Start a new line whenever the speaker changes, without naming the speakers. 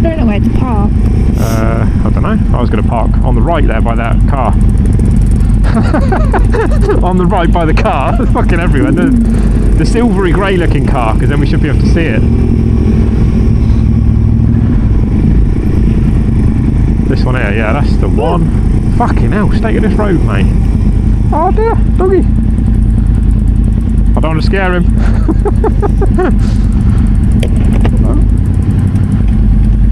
don't know where to park.
I don't know. I was going to park on the right there by that car. On the right by the car. Fucking everywhere. The silvery grey looking car, because then we should be able to see it. This one here, yeah, that's the one. Fucking hell, state of this road, mate. Oh dear, doggy. I don't want to scare him.